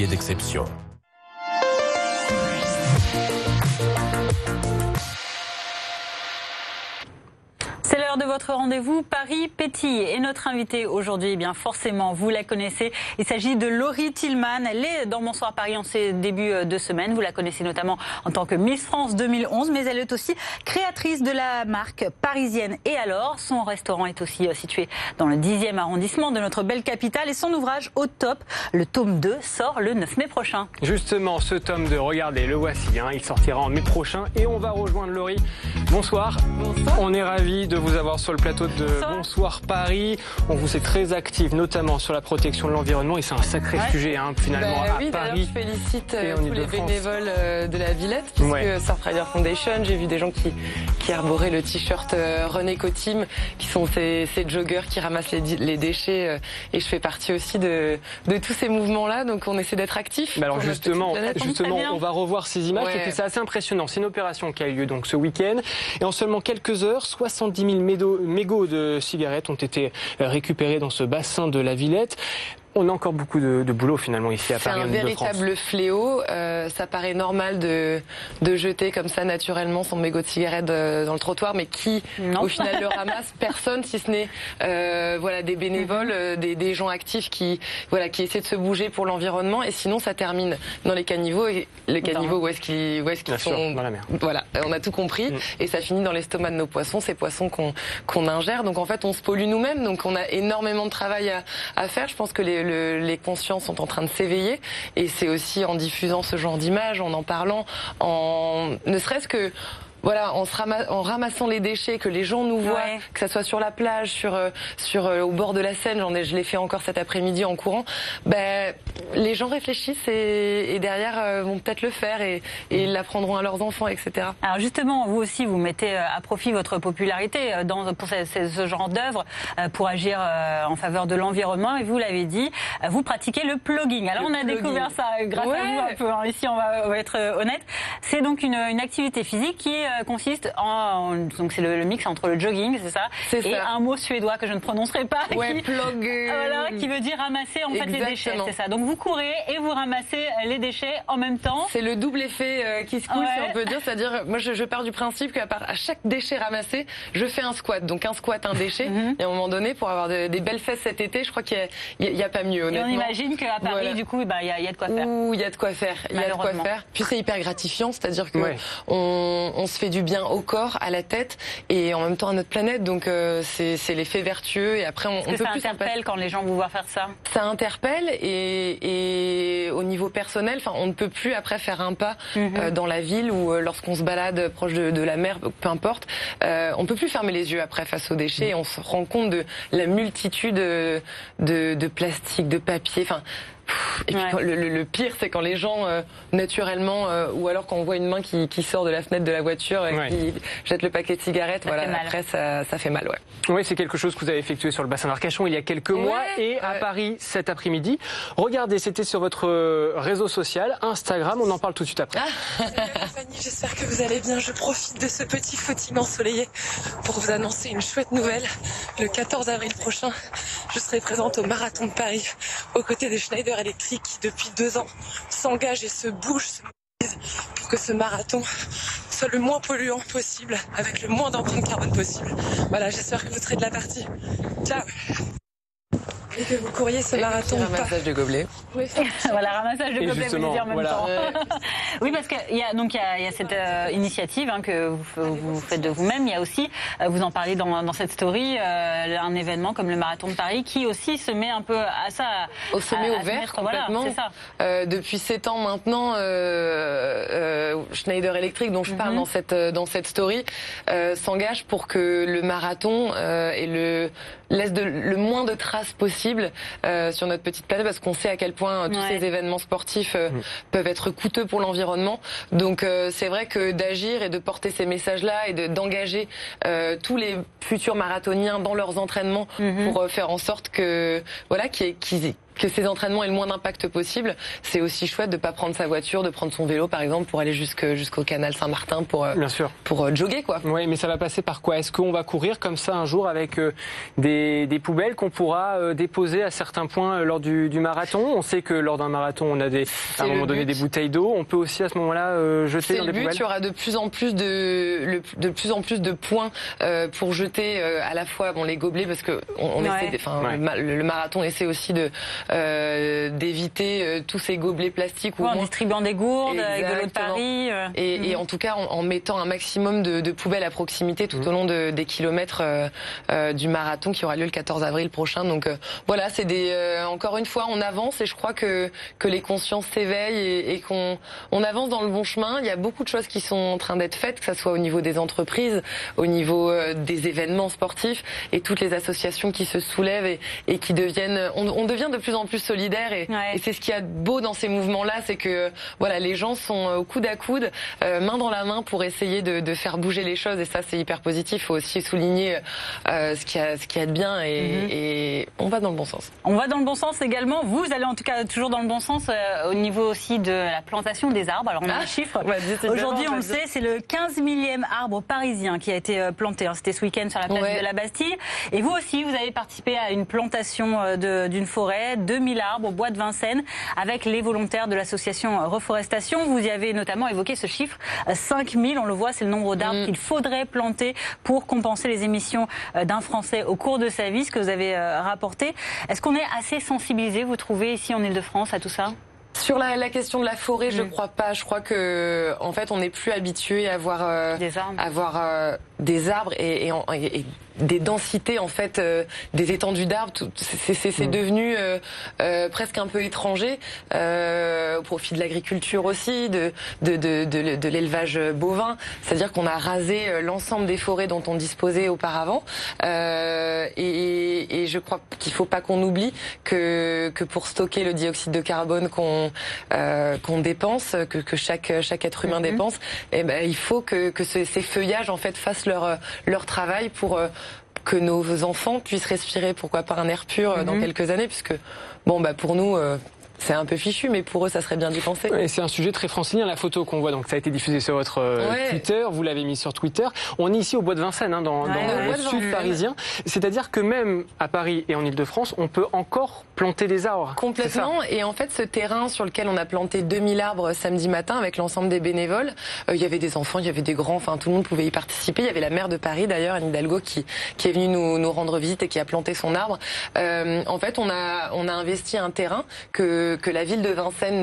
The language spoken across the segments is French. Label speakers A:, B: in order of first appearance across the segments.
A: billets d'exception.
B: C'est l'heure de votre rendez-vous Paris pétille. Et notre invitée aujourd'hui, eh bien forcément, vous la connaissez. Il s'agit de Laurie Tillman. Elle est dans Bonsoir Paris en ces débuts de semaine. Vous la connaissez notamment en tant que Miss France 2011, mais elle est aussi créatrice de la marque parisienne. Et alors, son restaurant est aussi situé dans le 10e arrondissement de notre belle capitale. Et son ouvrage Au Top, le tome 2, sort le 9 mai prochain.
C: Justement, ce tome 2, regardez, le voici. Il sortira en mai prochain et on va rejoindre Laurie. Bonsoir.
D: Bonsoir.
C: On est ravis de vous avoir sur le plateau de Bonsoir Paris. On vous sait très active, notamment sur la protection de l'environnement, et c'est un sacré sujet finalement à
D: oui,
C: Paris.
D: Je félicite tous les bénévoles de la Villette, puisque Surfrider Foundation, j'ai vu des gens qui arboraient le t-shirt René Cotim, qui sont ces joggers qui ramassent les déchets, et je fais partie aussi de tous ces mouvements-là, donc on essaie d'être actifs.
C: Alors justement, on va revoir ces images, et puis c'est assez impressionnant. C'est une opération qui a eu lieu donc ce week-end, et en seulement quelques heures, 70 000 mégots de cigarettes ont été récupérés dans ce bassin de la Villette. On a encore beaucoup de boulot finalement ici à Paris.
D: C'est un véritable fléau. Ça paraît normal de jeter comme ça naturellement son mégot de cigarette dans le trottoir, mais qui au final le ramasse? Personne, si ce n'est des bénévoles, des gens actifs qui essaient de se bouger pour l'environnement. Et sinon, ça termine dans les caniveaux. Et les caniveaux, où est-ce qu'ils sont?
C: Dans la mer.
D: Voilà, on a tout compris. Et ça finit dans l'estomac de nos poissons, ces poissons qu'on ingère. Donc en fait, on se pollue nous-mêmes. Donc on a énormément de travail à faire. Je pense que les consciences sont en train de s'éveiller, et c'est aussi en diffusant ce genre d'images, en parlant, ne serait-ce que en ramassant les déchets, que les gens nous voient, que ça soit sur la plage, au bord de la Seine, je l'ai fait encore cet après-midi en courant, les gens réfléchissent et derrière vont peut-être le faire et ils l'apprendront à leurs enfants, etc.
B: Alors justement, vous aussi, vous mettez à profit votre popularité pour ce genre d'œuvre pour agir en faveur de l'environnement, et vous l'avez dit, vous pratiquez le plugging. Alors on a découvert ça grâce à vous un peu, ici on va être honnête. C'est donc une activité physique qui consiste donc c'est le mix entre le jogging, c'est ça, et un mot suédois que je ne prononcerai pas, qui veut dire ramasser en fait les déchets, c'est ça. Donc vous courez et vous ramassez les déchets en même temps.
D: C'est le double effet qui se coule, si on peut dire, c'est-à-dire moi je pars du principe qu'à chaque déchet ramassé, je fais un squat, donc un squat, un déchet, et à un moment donné, pour avoir des belles fesses cet été, je crois qu'il y a pas mieux, honnêtement.
B: Et on imagine qu'à Paris, du coup, il y a de quoi faire.
D: Il y a de quoi faire, Puis c'est hyper gratifiant, c'est-à-dire que on se fait du bien au corps, à la tête, et en même temps à notre planète, donc c'est l'effet vertueux, et après on peut plus.
B: Ça interpelle quand les gens vous voient faire ça?
D: Ça interpelle, et au niveau personnel, on ne peut plus après faire un pas dans la ville, ou lorsqu'on se balade proche de la mer, peu importe, on peut plus fermer les yeux après face aux déchets, et on se rend compte de la multitude de plastique, de papier, et puis le pire, c'est quand les gens naturellement, ou alors quand on voit une main qui sort de la fenêtre de la voiture et qui jette le paquet de cigarettes, après ça fait mal.
C: Oui, c'est quelque chose que vous avez effectué sur le bassin d'Arcachon il y a quelques mois, et à Paris cet après-midi. Regardez, c'était sur votre réseau social Instagram, on en parle tout de suite après.
E: Salut Fanny, j'espère que vous allez bien. Je profite de ce petit footing ensoleillé pour vous annoncer une chouette nouvelle. Le 14 avril prochain, je serai présente au Marathon de Paris aux côtés de Schneider Electric, qui depuis 2 ans s'engage et se bouge, se mobilise pour que ce marathon soit le moins polluant possible, avec le moins d'empreinte carbone possible. Voilà, j'espère que vous serez de la partie. Ciao. Et que vous couriez ce marathon.
D: Ramassage de gobelets.
E: Oui,
B: ramassage de gobelets, vous dire en même temps. Oui, parce qu'il y a cette initiative que vous faites de vous-même. Il y a aussi, vous en parlez dans cette story, un événement comme le Marathon de Paris qui aussi se met un peu à ça.
D: Au sommet au vert, complètement.
B: C'est ça.
D: Depuis 7 ans maintenant, Schneider Electric, dont je parle dans cette story, s'engage pour que le marathon laisse le moins de traces possible sur notre petite planète, parce qu'on sait à quel point tous ces événements sportifs peuvent être coûteux pour l'environnement. Donc c'est vrai que d'agir et de porter ces messages-là et d'engager tous les futurs marathoniens dans leurs entraînements pour faire en sorte que ces entraînements aient le moins d'impact possible, c'est aussi chouette de pas prendre sa voiture, de prendre son vélo par exemple pour aller jusqu'au canal Saint-Martin pour jogger quoi.
C: Oui, mais ça va passer par quoi? Est-ce qu'on va courir comme ça un jour avec des poubelles qu'on pourra déposer à certains points lors du marathon? On sait que lors d'un marathon, on a à un moment donné des bouteilles d'eau. On peut aussi à ce moment-là jeter dans des poubelles.
D: Il y aura de plus en plus de points pour jeter à la fois les gobelets parce que le marathon essaie aussi d'éviter tous ces gobelets plastiques
B: en distribuant des gourdes avec de l'eau de Paris
D: et en tout cas en mettant un maximum de poubelles à proximité tout au long des kilomètres du marathon qui aura lieu le 14 avril prochain. Donc voilà, c'est encore une fois on avance et je crois que les consciences s'éveillent et qu'on avance dans le bon chemin. Il y a beaucoup de choses qui sont en train d'être faites, que ce soit au niveau des entreprises, au niveau des événements sportifs et toutes les associations qui se soulèvent et qui deviennent, on devient de plus en plus solidaires et c'est ce qu'il y a de beau dans ces mouvements-là, c'est que voilà, les gens sont au coude à coude, main dans la main pour essayer de faire bouger les choses et ça c'est hyper positif. Il faut aussi souligner ce qu'il y a de bien et on va dans le bon sens.
B: On va dans le bon sens également. Vous allez en tout cas toujours dans le bon sens au niveau aussi de la plantation des arbres. Alors on a un chiffre. Aujourd'hui on le sait, c'est le 15 millième arbre parisien qui a été planté. C'était ce week-end sur la place de la Bastille. Et vous aussi, vous avez participé à une plantation d'une forêt, 2000 arbres au bois de Vincennes avec les volontaires de l'association Reforestation. Vous y avez notamment évoqué ce chiffre, 5000, on le voit, c'est le nombre d'arbres qu'il faudrait planter pour compenser les émissions d'un Français au cours de sa vie, ce que vous avez rapporté. Est-ce qu'on est assez sensibilisé, vous trouvez, ici en Ile-de-France à tout ça ?
D: Sur la question de la forêt, je crois pas. Je crois que en fait, on n'est plus habitué à avoir des arbres et des densités en fait, des étendues d'arbres. C'est devenu presque un peu étranger au profit de l'agriculture aussi, de l'élevage bovin. C'est-à-dire qu'on a rasé l'ensemble des forêts dont on disposait auparavant. Et je crois qu'il faut pas qu'on oublie que pour stocker le dioxyde de carbone qu'on dépense, que chaque être humain dépense, il faut que ces feuillages en fait fassent leur travail pour que nos enfants puissent respirer, pourquoi pas un air pur dans quelques années, puisque pour nous c'est un peu fichu, mais pour eux, ça serait bien d'y penser.
C: Et c'est un sujet très francilien, la photo qu'on voit. Donc, ça a été diffusé sur votre Twitter. Vous l'avez mis sur Twitter. On est ici au bois de Vincennes, dans le sud parisien. C'est-à-dire que même à Paris et en Ile-de-France, on peut encore planter des arbres.
D: Complètement. Et en fait, ce terrain sur lequel on a planté 2000 arbres samedi matin avec l'ensemble des bénévoles, il y avait des enfants, il y avait des grands, enfin tout le monde pouvait y participer. Il y avait la maire de Paris d'ailleurs, Anne Hidalgo, qui est venue nous rendre visite et qui a planté son arbre. En fait, on a investi un terrain que la ville de Vincennes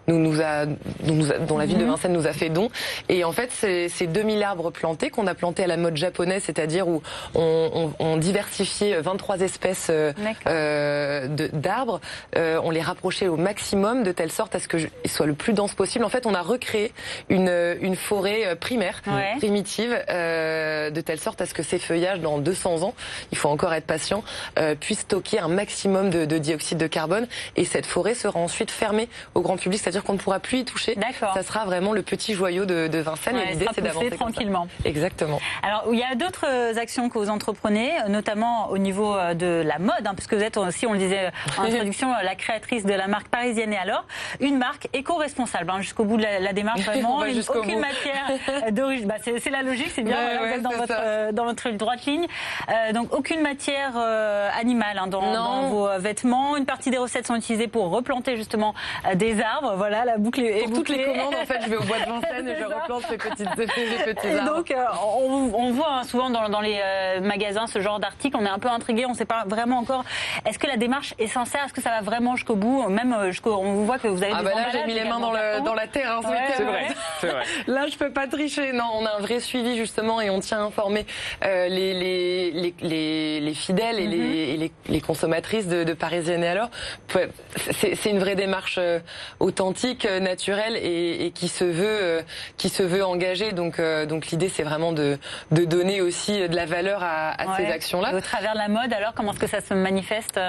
D: dont la ville de Vincennes nous a fait don. Et en fait, c'est 2000 arbres plantés qu'on a plantés à la mode japonaise, c'est-à-dire où on diversifiait 23 espèces d'arbres. On les rapprochait au maximum de telle sorte à ce qu'ils soient le plus dense possible. En fait, on a recréé une forêt primaire, primitive, de telle sorte à ce que ces feuillages, dans 200 ans, il faut encore être patient, puissent stocker un maximum de dioxyde de carbone. Et cette forêt sera ensuite fermée au grand public, c'est-à-dire qu'on ne pourra plus y toucher. Ça sera vraiment le petit joyau de Vincennes. Et l'idée, c'est d'avancer
B: tranquillement.
D: Exactement.
B: Alors, il y a d'autres actions que vous entreprenez, notamment au niveau de la mode, puisque vous êtes aussi, on le disait en introduction, la créatrice de la marque Parisienne et alors, une marque éco-responsable, jusqu'au bout de la démarche, vraiment, aucune matière d'origine. C'est la logique, c'est bien, vous êtes dans votre droite ligne. Donc, aucune matière animale dans vos vêtements. Une partie des recettes sont utilisées pour replanter justement des arbres. Voilà, la boucle est
D: pour toutes les commandes, en fait, je vais au bois de Vincennes et je replante ces petits arbres.
B: Donc, on voit souvent dans les magasins ce genre d'articles. On est un peu intrigué, on ne sait pas vraiment encore. Est-ce que la démarche est sincère? Est-ce que ça va vraiment jusqu'au bout? Même on vous voit que vous avez des emballages.
D: Là, j'ai mis les mains dans la terre.
C: C'est vrai.
D: Là, je peux pas tricher. Non, on a un vrai suivi justement et on tient à informer les fidèles et les consommatrices de Parisienne et alors. c'est une vraie démarche authentique, naturelle et qui se veut engagée. Donc l'idée, c'est vraiment de donner aussi de la valeur à ces actions-là.
B: Et au travers de la mode, alors, comment est-ce que ça se manifeste?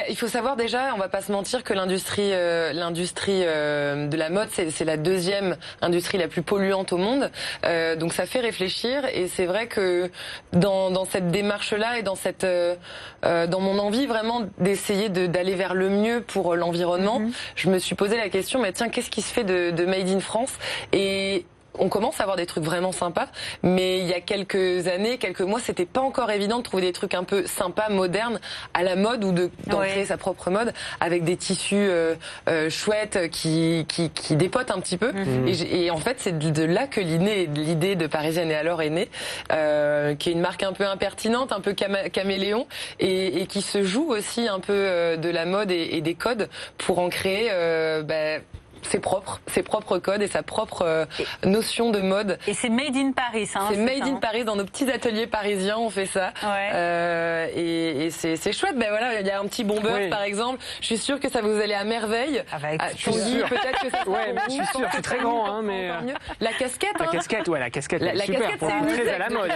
D: Il faut savoir déjà, on va pas se mentir, que l'industrie de la mode, c'est la deuxième industrie la plus polluante au monde. Donc ça fait réfléchir et c'est vrai que dans cette démarche-là et dans mon envie vraiment d'essayer d'aller vers le mieux pour l'environnement, je me suis posé la question, mais tiens, qu'est-ce qui se fait de Made in France? Et on commence à avoir des trucs vraiment sympas, mais il y a quelques années, quelques mois, c'était pas encore évident de trouver des trucs un peu sympas, modernes, à la mode ou d'en créer sa propre mode avec des tissus chouettes qui dépotent un petit peu. Et en fait, c'est de là que l'idée de Parisienne et alors est née, qui est une marque un peu impertinente, un peu caméléon, et qui se joue aussi un peu de la mode et des codes pour en créer ses propres codes et sa propre notion de mode.
B: Et c'est made in Paris, hein.
D: C'est made in Paris, dans nos petits ateliers parisiens, on fait ça. Et c'est chouette. Ben voilà, il y a un petit bomber par exemple. Je suis sûre que ça vous allait à merveille. Peut-être que ça sera
C: je suis sûr, c'est très grand, hein, mais
D: la casquette.
C: La casquette, la casquette. La casquette, c'est très à la mode.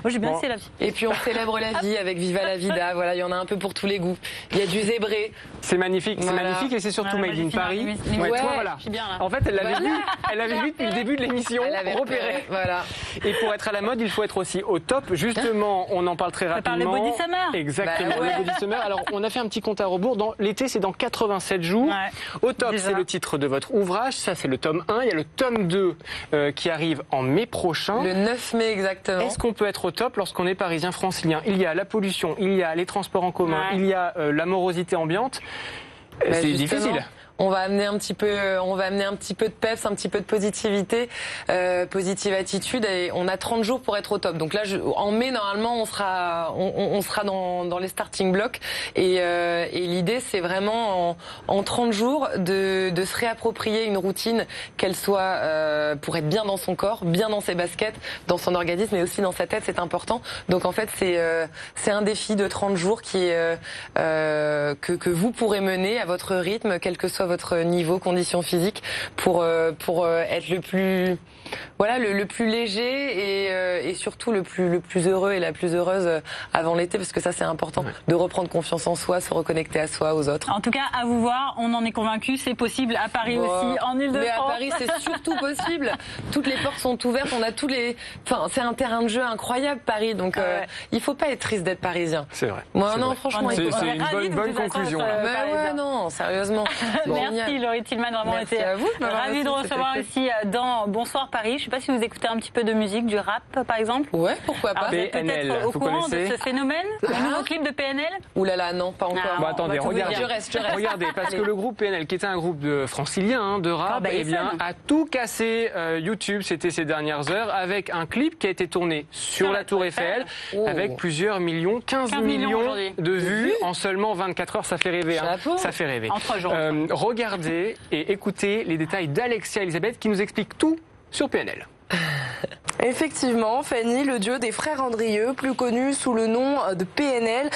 B: Moi, j'ai bien essayé la vie.
D: Et puis on célèbre la vie avec Viva la Vida. Voilà, il y en a un peu pour tous les goûts. Il y a du zébré.
C: C'est magnifique, c'est magnifique et c'est surtout made in Paris. Toi, voilà. En fait, elle l'avait vu depuis le début de l'émission, repéré.
D: Voilà.
C: Et pour être à la mode, il faut être aussi au top. Justement, on en parle très rapidement.
B: On parle de Body Summer.
C: Exactement, le Body Summer. Alors, on a fait un petit compte à rebours. L'été, c'est dans 87 jours. Au top, c'est le titre de votre ouvrage. Ça, c'est le tome 1. Il y a le tome 2 qui arrive en mai prochain.
D: Le 9 mai, exactement.
C: Est-ce qu'on peut être au top lorsqu'on est parisien francilien? Il y a la pollution, il y a les transports en commun, il y a la morosité ambiante. C'est difficile.
D: On va amener un petit peu de peps, un petit peu de positivité, positive attitude. Et on a 30 jours pour être au top. Donc là, en mai, normalement, on sera dans les starting blocks. Et l'idée, c'est vraiment en 30 jours de se réapproprier une routine, qu'elle soit pour être bien dans son corps, bien dans ses baskets, dans son organisme, mais aussi dans sa tête. C'est important. Donc en fait, c'est un défi de 30 jours que vous pourrez mener à votre rythme, quel que soit votre niveau, condition physique, pour être le plus léger et surtout le plus heureux et la plus heureuse avant l'été, parce que ça c'est important de reprendre confiance en soi, se reconnecter à soi, aux autres.
B: En tout cas, à vous voir, on en est convaincus, c'est possible à Paris aussi, en Ile-de-France.
D: Mais à Paris, c'est surtout possible. Toutes les portes sont ouvertes, on a c'est un terrain de jeu incroyable, Paris. Donc il faut pas être triste d'être parisien.
C: C'est vrai.
D: Moi non, franchement,
C: c'est une bonne conclusion.
D: Non, sérieusement.
B: Merci Laurie Tillman, vraiment été ravie de recevoir aussi dans Bonsoir Paris. Je ne sais pas si vous écoutez un petit peu de musique, du rap par exemple.
D: Ouais, pourquoi pas.
B: Vous êtes peut-être au courant de ce phénomène, le nouveau clip de PNL.
D: Ouh là là, non, pas encore.
C: Bon, attendez, regardez. Je reste. Regardez, parce que le groupe PNL, qui était un groupe de francilien, de rap, a tout cassé YouTube, c'était ces dernières heures, avec un clip qui a été tourné sur la Tour Eiffel, avec plusieurs millions, 15 millions de vues en seulement 24 heures. Ça fait rêver. Ça fait rêver.
B: En 3 jours.
C: Regardez et écoutez les détails d'Alexia Elisabeth qui nous explique tout sur PNL.
A: Effectivement, Fanny, le duo des frères Andrieux, plus connu sous le nom de PNL,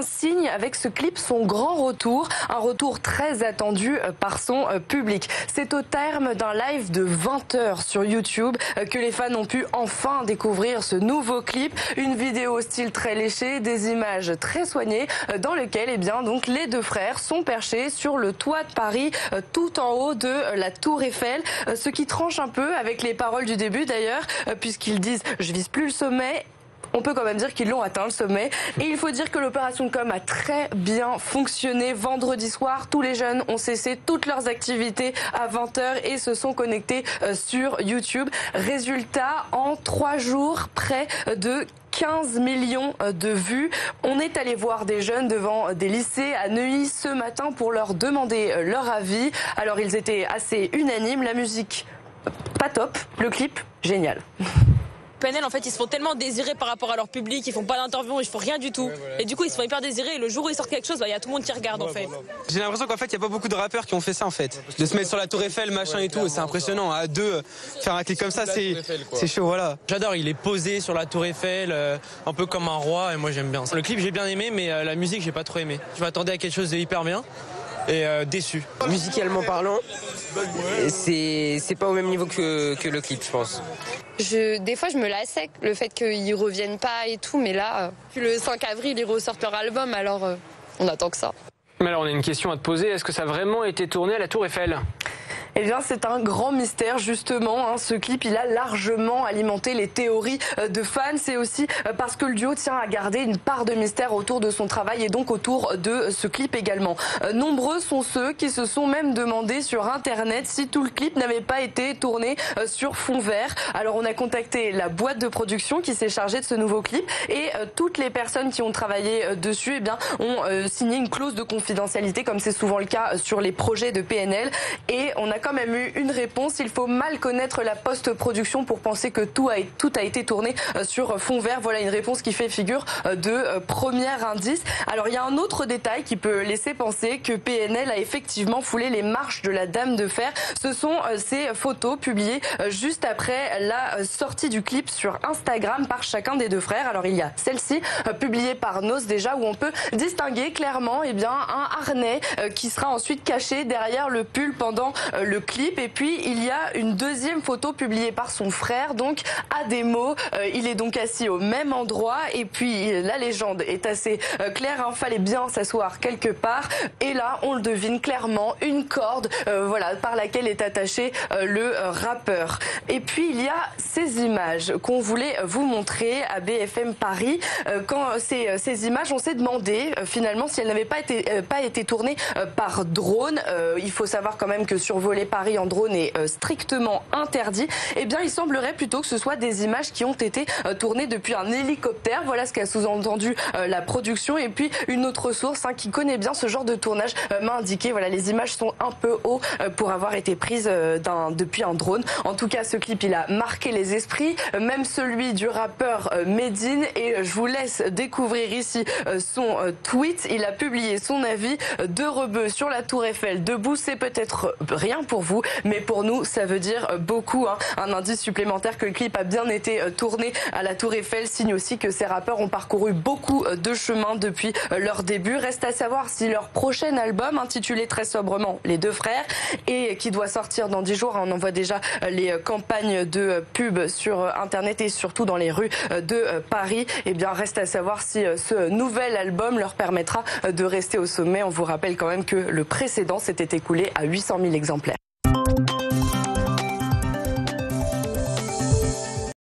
A: signe avec ce clip son grand retour, un retour très attendu par son public. C'est au terme d'un live de 20 heures sur YouTube que les fans ont pu enfin découvrir ce nouveau clip, une vidéo au style très léché, des images très soignées, dans lequel donc les deux frères sont perchés sur le toit de Paris, tout en haut de la Tour Eiffel, ce qui tranche un peu avec les paroles du début d'ailleurs, puisqu'ils disent « je vise plus le sommet ». On peut quand même dire qu'ils l'ont atteint, le sommet. Et il faut dire que l'opération com a très bien fonctionné. Vendredi soir, tous les jeunes ont cessé toutes leurs activités à 20h et se sont connectés sur YouTube. Résultat, en 3 jours, près de 15 millions de vues. On est allé voir des jeunes devant des lycées à Neuilly ce matin pour leur demander leur avis. Alors, ils étaient assez unanimes. La musique, pas top. Le clip, génial.
F: PNL, en fait, ils se font tellement désirer par rapport à leur public, ils font pas d'interview, ils font rien du tout. Et du coup, ils se font hyper désirer. Et le jour où ils sortent quelque chose, il y a tout le monde qui regarde, en fait.
G: J'ai l'impression qu'en fait, il y a pas beaucoup de rappeurs qui ont fait ça, en fait. De se mettre sur la Tour Eiffel, machin et tout, c'est impressionnant. À deux, faire un clip comme ça, c'est chaud, voilà. J'adore, il est posé sur la Tour Eiffel, un peu comme un roi, et moi j'aime bien. Le clip, j'ai bien aimé, mais la musique, j'ai pas trop aimé. Je m'attendais à quelque chose de hyper bien. Et déçu.
H: Musicalement parlant, c'est pas au même niveau que le clip, je pense.
I: Des fois, je me lassais, le fait qu'ils reviennent pas et tout, mais là, le 5 avril, ils ressortent leur album, alors on attend que ça.
C: Mais alors, on a une question à te poser. Est-ce que ça a vraiment été tourné à la Tour Eiffel ?
A: Eh bien, c'est un grand mystère, justement. Ce clip, il a largement alimenté les théories de fans. C'est aussi parce que le duo tient à garder une part de mystère autour de son travail et donc autour de ce clip également. Nombreux sont ceux qui se sont même demandé sur Internet si tout le clip n'avait pas été tourné sur fond vert. Alors, on a contacté la boîte de production qui s'est chargée de ce nouveau clip et toutes les personnes qui ont travaillé dessus, eh bien, ont signé une clause de confidentialité, comme c'est souvent le cas sur les projets de PNL. Et on a quand même eu une réponse. Il faut mal connaître la post-production pour penser que tout a été tourné sur fond vert. Voilà une réponse qui fait figure de premier indice. Alors il y a un autre détail qui peut laisser penser que PNL a effectivement foulé les marches de la Dame de Fer. Ce sont ces photos publiées juste après la sortie du clip sur Instagram par chacun des deux frères. Alors il y a celle-ci publiée par Nos déjà, où on peut distinguer clairement un harnais qui sera ensuite caché derrière le pull pendant le clip. Et puis il y a une deuxième photo publiée par son frère, donc Ademo. Il est donc assis au même endroit et puis la légende est assez claire, fallait bien s'asseoir quelque part et là on le devine clairement, une corde par laquelle est attaché le rappeur. Et puis il y a ces images qu'on voulait vous montrer à BFM Paris. Quand ces images, on s'est demandé finalement si elles n'avaient pas été tournées par drone. Il faut savoir quand même que survoler Paris en drone est strictement interdit. Eh bien, il semblerait plutôt que ce soit des images qui ont été tournées depuis un hélicoptère. Voilà ce qu'a sous-entendu la production. Et puis, une autre source qui connaît bien ce genre de tournage m'a indiqué, les images sont un peu haut pour avoir été prises depuis un drone. En tout cas, ce clip, il a marqué les esprits, même celui du rappeur Medine. Et je vous laisse découvrir ici son tweet. Il a publié son avis: de rebeux sur la Tour Eiffel debout, c'est peut-être rien pour vous, mais pour nous, ça veut dire beaucoup. Un indice supplémentaire que le clip a bien été tourné à la Tour Eiffel signe aussi que ces rappeurs ont parcouru beaucoup de chemin depuis leur début. Reste à savoir si leur prochain album, intitulé très sobrement Les Deux Frères, et qui doit sortir dans 10 jours, on en voit déjà les campagnes de pub sur Internet et surtout dans les rues de Paris, eh bien, reste à savoir si ce nouvel album leur permettra de rester au sommet. On vous rappelle quand même que le précédent s'était écoulé à 800 000 exemplaires.